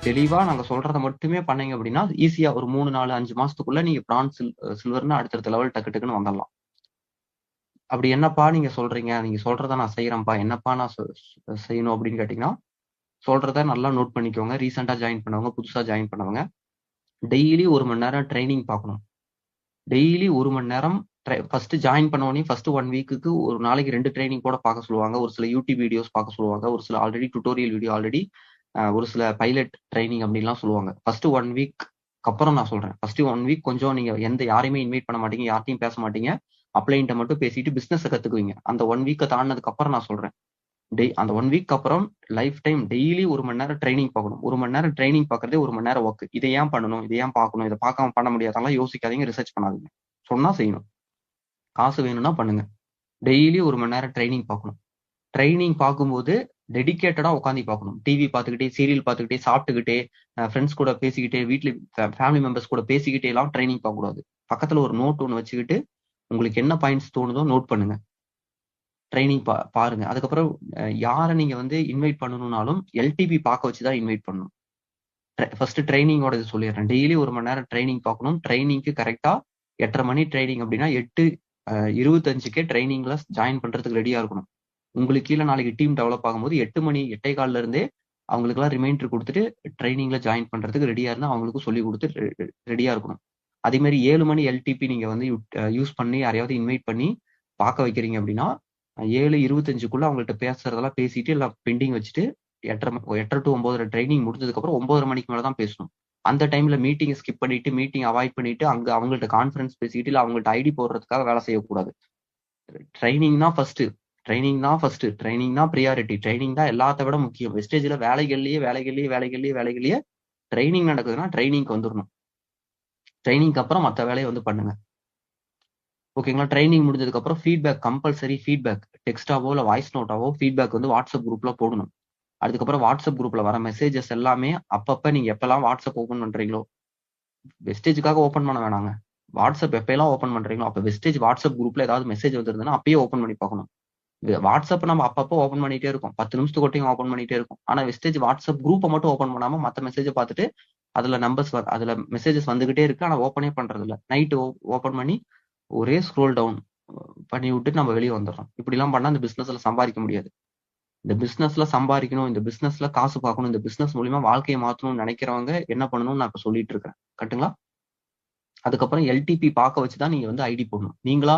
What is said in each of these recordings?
தெளிவா நாங்க சொல்றத மட்டுமே பண்ணீங்க அப்படின்னா ஈஸியா ஒரு 3, 4, 5 மாசத்துக்குள்ள நீங்க பிரான்ஸ் சில்வர்னு அடுத்தடுத்த லெவல் டக்கு டக்குன்னு வந்துடலாம். அப்படி என்னப்பா நீங்க சொல்றீங்க, நீங்க சொல்றத நான் செய்யறேன்ப்பா, என்னப்பா நான் செய்யணும் அப்படின்னு கேட்டீங்கன்னா, சொல்றத நல்லா நோட் பண்ணிக்கோங்க. ரீசெண்டா ஜாயின் பண்ணவங்க, புதுசா ஜாயின் பண்ணவங்க டெய்லி 1 மணி நேரம் ட்ரைனிங் பார்க்கணும். டெய்லி 1 மணி நேரம் ஃபர்ஸ்ட் ஜாயின் பண்ண உடனே ஃபர்ஸ்ட் 1 வீக்குக்கு ஒரு நாளைக்கு 2 ட்ரைனிங் கூட பார்க்க சொல்லுவாங்க. ஒரு சில யூடியூப் வீடியோஸ் பார்க்க சொல்லுவாங்க. ஒரு சில ஆல்ரெடி டுட்டோரியல் வீடியோ ஆல்ரெடி ஒரு சில பைலட் ட்ரைனிங் அப்படின்லாம் சொல்லுவாங்க. ஃபர்ஸ்ட் 1 வீக் அப்புறம் நான் சொல்றேன். ஃபர்ஸ்ட் 1 வீக் கொஞ்சம் நீங்க யாரையுமே இன்வைட் பண்ண மாட்டீங்க, யார்ட்டையும் பேச மாட்டீங்க. அப்ளைன்ட்ட மட்டும் பேசிட்டு பிசினஸ் கத்துக்குவீங்க. அந்த 1 வீக்க தாண்டினதுக்கு அப்புறம் நான் சொல்றேன். அந்த 1 வீக் அப்புறம் லைஃப் டைம் டெய்லி 1 மணி நேரம் ட்ரைனிங் பார்க்கணும். 1 மணி நேரம் ட்ரைனிங் பார்க்கறதே 1 மணி நேரம் ஒர்க். இதை ஏன் பண்ணணும், இதை ஏன் பார்க்கணும், இதை பார்க்காம பண்ண முடியாதெல்லாம் யோசிக்காதீங்க, ரிசர்ச் பண்ணாதீங்க. சொன்னா செய்யணும். காசு வேணும்னா பண்ணுங்க. டெய்லி 1 மணி நேரம் ட்ரைனிங் பார்க்கணும். ட்ரைனிங் பார்க்கும்போது டெடிகேட்டடா உட்காந்து பார்க்கணும். டிவி பார்த்துக்கிட்டே, சீரியல் பார்த்துக்கிட்டே, சாப்பிட்டுக்கிட்டே, ஃப்ரெண்ட்ஸ் கூட பேசிக்கிட்டே, வீட்டுல ஃபேமிலி மெம்பர்ஸ் கூட பேசிக்கிட்டே எல்லாம் ட்ரைனிங் பார்க்கக்கூடாது. பக்கத்துல ஒரு நோட் ஒன்று வச்சுக்கிட்டு உங்களுக்கு என்ன பாயிண்ட்ஸ் தோணுதோ நோட் பண்ணுங்க. ட்ரைனிங் பாருங்க. அதுக்கப்புறம் யாரை நீங்க வந்து இன்வைட் பண்ணணும்னாலும் எல்டிபி பார்க்க வச்சுதான் இன்வைட் பண்ணணும். ஃபர்ஸ்ட் ட்ரைனிங்கோட இது சொல்லிடுறேன். டெய்லி 1 மணி நேரம் ட்ரைனிங் பார்க்கணும். ட்ரைனிங்க்கு கரெக்டா 8:30 மணி ட்ரைனிங் அப்படின்னா 8:25 ட்ரைனிங்ல ஜாயின் பண்றதுக்கு ரெடியா இருக்கணும். உங்களுக்கு கீழே நாளைக்கு டீம் டெவலப் ஆகும்போது 8 மணி 8:15 இருந்தே அவங்களுக்குலாம் ரிமைண்டர் கொடுத்துட்டு ட்ரைனிங்ல ஜாயின் பண்றதுக்கு ரெடியா இருந்தா அவங்களுக்கும் சொல்லி கொடுத்து ரெடியா இருக்கணும். அதே மாதிரி 7 மணி எல்டிபி நீங்க வந்து யூஸ் பண்ணி யாரையாவது இன்வைட் பண்ணி பார்க்க வைக்கிறீங்க அப்படின்னா 7:25க்குள்ள அவங்கள்ட்ட பேசுறதெல்லாம் பேசிட்டு எல்லாம் பெண்டிங் வச்சுட்டு 8:30 to 9:30 ட்ரைனிங் முடிஞ்சதுக்கு அப்புறம் 9:30 மணிக்கு மேலதான் பேசணும். அந்த டைம்ல மீட்டிங் ஸ்கிப் பண்ணிட்டு மீட்டிங் அவாய்ட் பண்ணிட்டு அங்க அவங்கள்ட்ட கான்ஃபரன்ஸ் பேசிட்டு இல்ல அவங்கள்ட்ட ஐடி போடுறதுக்காக வேலை செய்யக்கூடாது. ட்ரைனிங் தான் ஃபர்ஸ்ட். ட்ரைனிங் தான் ப்ரியாரிட்டி. ட்ரைனிங் தான் எல்லாத்த விட முக்கியம். வெஸ்டேஜ்ல வேலைகள்லயே ட்ரைனிங் நடக்குதுன்னா ட்ரைனிங்க்கு வந்துடணும். ட்ரைனிங்க்கு அப்புறம் மற்ற வேலையை வந்து பண்ணுங்க. ஓகேங்களா? ட்ரைனிங் முடிஞ்சதுக்கு அப்புறம் ஃபீட்பேக், கம்பல்சரி ஃபீட்பேக் டெக்ஸ்டாவோ இல்ல வாய்ஸ் நோட்டாவோ ஃபீட்பேக் வந்து வாட்ஸ்அப் குரூப்ல போடணும். அதுக்கப்புறம் வாட்ஸ்அப் குரூப்ல வர மெசேஜஸ் எல்லாமே அப்பப்ப நீங்க எப்பெல்லாம் வாட்ஸ்அப் ஓபன் பண்றீங்களோ, வெஸ்டேஜுக்காக ஓபன் பண்ண வேணாங்க. வாட்ஸ்அப் எப்பெல்லாம் ஓபன் பண்றீங்களோ அப்ப வெஸ்டேஜ் வாட்ஸ்அப் குரூப்ல ஏதாவது மெசேஜ் வந்திருந்ததுன்னா அப்பயே ஓபன் பண்ணி பார்க்கணும். வாட்ஸ்அப் நம்ம அப்பப்போ ஓபன் பண்ணிட்டே இருக்கோம். 10 நிமிஷத்துக்கு ஒட்டியும் ஓபன் பண்ணிட்டே இருக்கும். ஆனா வெஸ்டேஜ் வாட்ஸ்அப் குரூப்பை மட்டும் ஓபன் பண்ணாம மத்த மெசேஜ் பார்த்துட்டு அதுல மெசேஜஸ் வந்துகிட்டே இருக்கு. ஆனா ஓபனே பண்றது இல்ல. நைட் ஓபன் பண்ணி ஒரே ஸ்க்ரோல் டவுன் பண்ணி விட்டு நம்ம வெளியே வந்துடுறோம். இப்படி எல்லாம் பண்ணா இந்த பிசினஸ்ல சம்பாதிக்க முடியாது. இந்த பிசினஸ்ல சம்பாதிக்கணும், இந்த பிசினஸ்ல காசு பார்க்கணும், இந்த பிசினஸ் மூலியமா வாழ்க்கையை மாற்றணும்னு நினைக்கிறவங்க என்ன பண்ணணும்னு நான் இப்ப சொல்லிட்டு இருக்கேன். கரெக்ட்டுங்களா? அதுக்கப்புறம் எல்டிபி பார்க்க வச்சுதான் நீங்க வந்து ஐடி போடணும். நீங்களா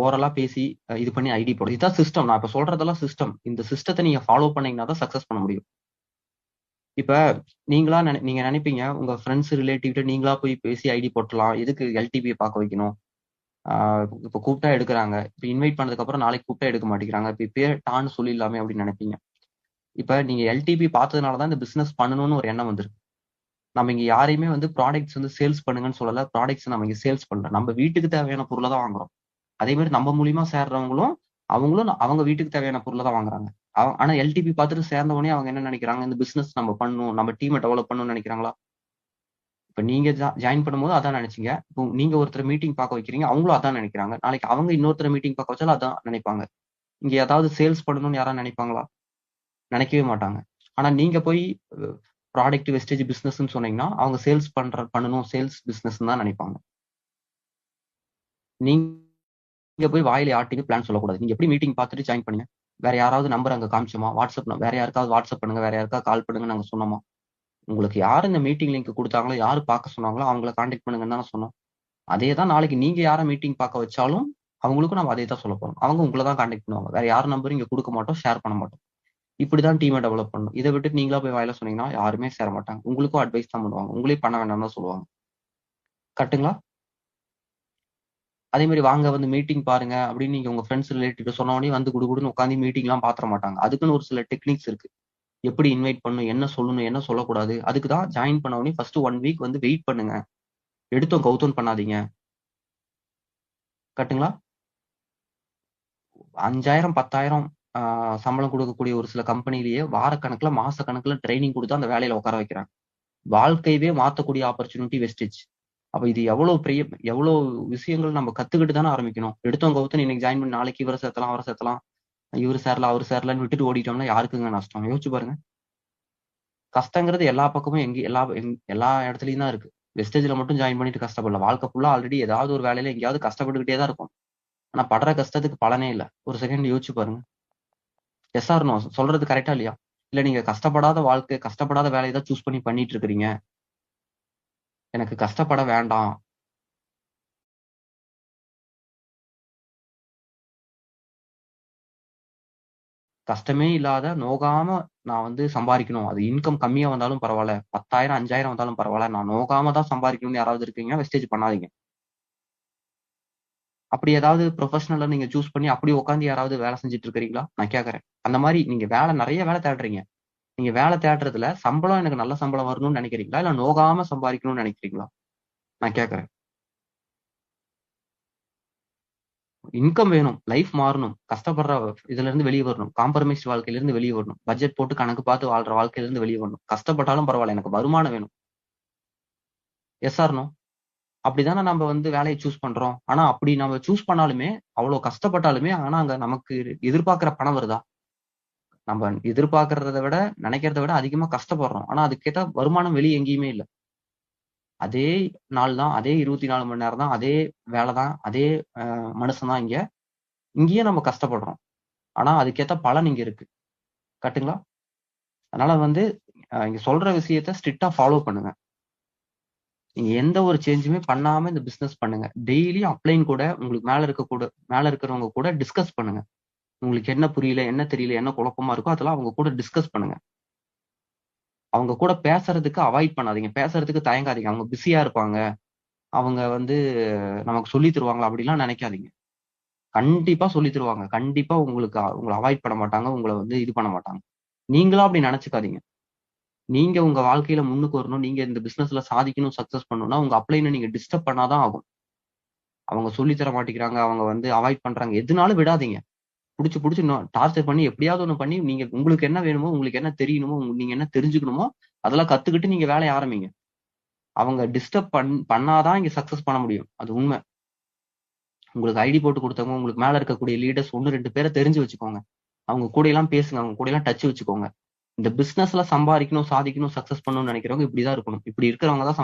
ஓரலா பேசி இது பண்ணி ஐடி போடும். இதுதான் சிஸ்டம். நான் இப்ப சொல்றதெல்லாம் சிஸ்டம். இந்த சிஸ்டத்தை நீங்க ஃபாலோ பண்ணீங்கன்னா தான் சக்சஸ் பண்ண முடியும். இப்ப நீங்க நினைப்பீங்க உங்க ஃப்ரெண்ட்ஸ் ரிலேட்டிவ்ட்ட நீங்களா போய் பேசி ஐடி போட்டலாம், எதுக்கு எல்டிபியை பார்க்க வைக்கணும், இப்ப கூப்பிட்டா எடுக்கிறாங்க, இப்ப இன்வைட் பண்ணதுக்கு அப்புறம் நாளைக்கு கூப்பிட்டா எடுக்க மாட்டேங்கிறாங்க, இப்ப இப்பயே டான்னு சொல்லிடலாமே அப்படின்னு நினைப்பீங்க. இப்ப நீங்க எல்டிபி பார்த்ததுனாலதான் இந்த பிசினஸ் பண்ணணும்னு ஒரு எண்ணம் வந்துருக்கு. நம்ம இங்க யாரையுமே வந்து ப்ராடக்ட்ஸ் வந்து சேல்ஸ் பண்ணுங்கன்னு சொல்லல. ப்ராடக்ட்ஸ் நம்ம இங்க சேல்ஸ் பண்ணல. நம்ம வீட்டுக்கு தேவையான பொருளை தான் வாங்குறோம். அதே மாதிரி நம்ம மூலியமா சேர்றவங்களும் அவங்களும் அவங்க வீட்டுக்கு தேவையான பொருளை தான் வாங்குறாங்க. ஆனா எல்டிபி பார்த்துட்டு சேர்ந்தவொடனே அவங்க என்ன நினைக்கிறாங்க, இந்த பிசினஸ் நம்ம பண்ணணும், நம்ம டீமை டெவலப் பண்ணணும்னு நினைக்கிறாங்களா? இப்ப நீங்க ஜாயின் பண்ணும்போது அதான் நினைச்சீங்க. இப்போ நீங்க ஒருத்தர் மீட்டிங் பார்க்க வைக்கிறீங்க, அவங்களும் அதான் நினைக்கிறாங்க. நாளைக்கு அவங்க இன்னொருத்தர் மீட்டிங் பார்க்க வச்சாலும் அதான் நினைப்பாங்க. இங்க ஏதாவது சேல்ஸ் பண்ணணும்னு யாராவது நினைப்பாங்களா? நினைக்கவே மாட்டாங்க. ஆனா நீங்க போய் ப்ராடக்ட் வெஸ்டேஜ் பிசினஸ்ன்னு சொன்னீங்கன்னா அவங்க சேல்ஸ் பண்ணணும், சேல்ஸ் பிசினஸ் தான் நினைப்பாங்க. நீங்க போய் வாயில யார்ட்டையும் பிளான் சொல்லக்கூடாது. நீங்க எப்படி மீட்டிங் பார்த்துட்டு ஜாயின் பண்ணீங்க? வேற யாராவது நம்பர் அங்க காமிச்சோமா? வாட்ஸ்அப் வேற யாருக்காவது வாட்ஸ்அப் பண்ணுங்க, வேற யாருக்காவது கால் பண்ணுங்க நாங்க சொன்னோமா? உங்களுக்கு யார் இந்த மீட்டிங் லிங்க் கொடுத்தாங்களோ, யாரு பார்க்க சொன்னாங்களோ அவங்கள கான்டாக்ட் பண்ணுங்கன்னு தானே சொன்னோம். அதே தான் நாளைக்கு நீங்க யாரை மீட்டிங் பார்க்க வச்சாலும் அவங்களுக்கும் நம்ம அதே தான் சொல்ல போறோம். அவங்க உங்களை தான் கான்டாக்ட் பண்ணுவாங்க. வேற யார் நம்பரும் இங்க கொடுக்க மாட்டோம், ஷேர் பண்ண மாட்டோம். இப்படிதான் டீமை டெவலப் பண்ணணும். இதை விட்டு நீங்களா போய் வாயில சொன்னீங்கன்னா யாருமே சேர மாட்டாங்க. உங்களுக்கும் அட்வைஸ் தான் பண்ணுவாங்க. உங்களே பண்ண வேண்டாம்னு தான் சொல்லுவாங்க. கரெக்ட்டுங்களா? அதே மாதிரி வாங்க வந்து மீட்டிங் பாருங்க அப்படின்னு நீங்க உங்க ஃப்ரெண்ட்ஸ் ரிலேட்டிவ் சொன்ன உடனே வந்து குடுகுடுன்னு உட்காந்து மீட்டிங் எல்லாம் பாத்திர மாட்டாங்க. அதுக்குன்னு ஒரு சில டெக்னிக்ஸ் இருக்கு. எப்படி இன்வைட் பண்ணணும், என்ன சொல்லணும், என்ன சொல்லக்கூடாது. அதுக்கு தான் ஜாயின் பண்ண உடனே ஃபர்ஸ்ட் 1 வீக் வந்து வெயிட் பண்ணுங்க. எடுத்தோம் கவுத்தோம் பண்ணாதீங்க. கரெக்ட்டுங்களா? 5,000 10,000 சம்பளம் கொடுக்கக்கூடிய ஒரு சில கம்பெனிலேயே வாரக்கணக்குல மாசக்கணக்குல ட்ரைனிங் கொடுத்து அந்த வேலையில உட்கார வைக்கிறாங்க. வாழ்க்கையவே மாத்தக்கூடிய ஆப்பர்ச்சுனிட்டி வெஸ்டேஜ். அப்ப இது எவ்வளவு விஷயங்கள் நம்ம கத்துக்கிட்டு தானே ஆரம்பிக்கணும். எடுத்தவங்க கவுத்தோம் இன்னைக்கு ஜாயின் பண்ணி நாளைக்கு இவரை சேர்த்தலாம், அவரை சேர்த்தலாம், இவரு சேரல அவர் சேரலன்னு விட்டுட்டு ஓடிட்டோம்னா யாருக்குங்க நஷ்டம்? யோசிச்சு பாருங்க. கஷ்டங்கிறது எல்லா பக்கமும் எல்லா இடத்துலயும் தான் இருக்கு. வெஸ்டேஜ்ல மட்டும் ஜாயின் பண்ணிட்டு கஷ்டப்படல. வாழ்க்கை ஃபுல்லா ஆல்ரெடி ஏதாவது ஒரு வேலையில எங்கேயாவது கஷ்டப்பட்டுக்கிட்டே தான் இருக்கும். ஆனா படுற கஷ்டத்துக்கு பலனே இல்ல. ஒரு செகண்ட் யோசிச்சு பாருங்க. Yes or no? சொல்றது கரெக்டா இல்லையா? இல்ல நீங்க கஷ்டப்படாத வாழ்க்கை, கஷ்டப்படாத வேலைய தான் சூஸ் பண்ணி பண்ணிட்டு இருக்கிறீங்க. எனக்கு கஷ்டப்பட வேண்டாம். கஷ்டமே இல்லாத, நோகாம நான் வந்து சம்பாரிக்கணும். அது இன்கம் கம்மியா வந்தாலும் பரவால்ல. 10,000 5,000 வந்தாலும் பரவால்ல. நான் நோகாம தான் சம்பாரிக்கணும்னு யாராவது இருக்கீங்கன்னா, வெஸ்டேஜ் பண்ணாதீங்க. அப்படி ஏதாவது ப்ரொஃபஷனலா நீங்க சூஸ் பண்ணி அப்படி உட்காந்து யாராவது வேலை செஞ்சுட்டு இருக்கிறீங்களா? நான் கேட்கறேன். அந்த மாரி நீங்க நெறைய வேலை தேடுறீங்க. நீங்க வேலை தேடுறதுல சம்பளம் எனக்கு நல்ல சம்பளம் வரணும்னு நெனைக்கிறீங்களா? இல்ல நோகாம சம்பாரிக்கணும்னு நெனைக்கிறீங்களா? நான் கேட்கறேன். இன்கம் வேணும். லைஃப் மாறணும். கஷ்டப்படுற இதுல இருந்து வெளிய வரணும். காம்ப்ரமைஸ்ட் வாழ்க்கையில இருந்து வெளிய வரணும். பட்ஜெட் போட்டு கணக்கு பார்த்து வாழ்ற வாழ்க்கையில இருந்து வெளிய வரணும். கஷ்டப்பட்டாலும் பரவால்ல. எனக்கு வருமானம் வேணும். Yes or no? அப்படிதானே நம்ம வந்து வேலைய சூஸ் பண்றோம். ஆனா அப்படி நம்ம சூஸ் பண்ணாலுமே, அவ்வளோ கஷ்டப்பட்டாலுமே, ஆனா அங்க நமக்கு எதிர்பார்க்கிற பணம் வருதா? நம்ம எதிர்பார்க்கிறத விட, நினைக்கிறத விட அதிகமா கஷ்டப்படுறோம். ஆனா அதுக்கேத்த வருமானம் வெளிய எங்கேயுமே இல்ல. அதே நாள் தான், அதே 24 மணி நேரம் தான், அதே வேலை தான், அதே மனுஷன் தான் இங்க. இங்கேயும் நம்ம கஷ்டப்படுறோம். ஆனா அதுக்கேத்த பலன் இங்க இருக்கு. கரெக்ட்டுங்களா? அதனால வந்து இங்க சொல்ற விஷயத்த ஸ்ட்ரிக்ட்டா ஃபாலோ பண்ணுங்க. நீங்க எந்த ஒரு சேஞ்சுமே பண்ணாம இந்த பிசினஸ் பண்ணுங்க. டெய்லியும் அப்ளைன் கூட உங்களுக்கு மேல இருக்கிறவங்க கூட டிஸ்கஸ் பண்ணுங்க. உங்களுக்கு என்ன புரியல, என்ன தெரியல, என்ன குழப்பமா இருக்கோ அதெல்லாம் அவங்க கூட டிஸ்கஸ் பண்ணுங்க. அவங்க கூட பேசுறதுக்கு அவாய்ட் பண்ணாதீங்க. பேசுறதுக்கு தயங்காதீங்க. அவங்க பிஸியா இருப்பாங்க. அவங்க வந்து நமக்கு சொல்லி தருவாங்களா அப்படிலாம் நினைக்காதீங்க. கண்டிப்பா சொல்லி தருவாங்க. கண்டிப்பா உங்கள அவாய்ட் பண்ண மாட்டாங்க. உங்கள வந்து இது பண்ண மாட்டாங்க. நீங்களா அப்படி நினைச்சுக்காதீங்க. நீங்க உங்க வாழ்க்கையில முன்னுக்கு வரணும். நீங்க இந்த பிசினஸ்ல சாதிக்கணும், சக்சஸ் பண்ணணும்னா உங்க அப்ளைன நீங்க டிஸ்டர்ப் பண்ணா தான் ஆகும். அவங்க சொல்லி தர மாட்டேங்கிறாங்க. அவங்க வந்து அவாய்ட் பண்றாங்க. எதுனாலும் விடாதீங்க. புடிச்சு புடிச்சு டார்ச்சர் பண்ணி எப்படியாவது ஒண்ணு பண்ணி நீங்க உங்களுக்கு என்ன வேணுமோ, உங்களுக்கு என்ன தெரியணுமோ, நீங்க என்ன தெரிஞ்சுக்கணுமோ, அதெல்லாம் கத்துக்கிட்டு நீங்க வேலைய ஆரம்பிங்க. அவங்க டிஸ்டர்ப் பண்ணாதான் இங்க சக்சஸ் பண்ண முடியும். அது உண்ம. உங்களுக்கு ஐடி போட்டு குடுத்தவங்க, உங்களுக்கு மேல இருக்கக்கூடிய லீடர்ஸ் 1, 2 பேர தெரிஞ்சு வச்சுக்கோங்க. அவங்க கூடயெல்லாம் பேசுங்க. அவங்க கூடயெல்லாம் டச் வச்சுக்கோங்க. இந்த பிசினஸ்ல சம்பாரிக்கணும், சாதிக்கணும், சக்சஸ் பண்ணணும்னு நெனைக்கிறவங்க இப்படிதான் இருக்கணும். இப்படி இருக்கிறவங்க தான்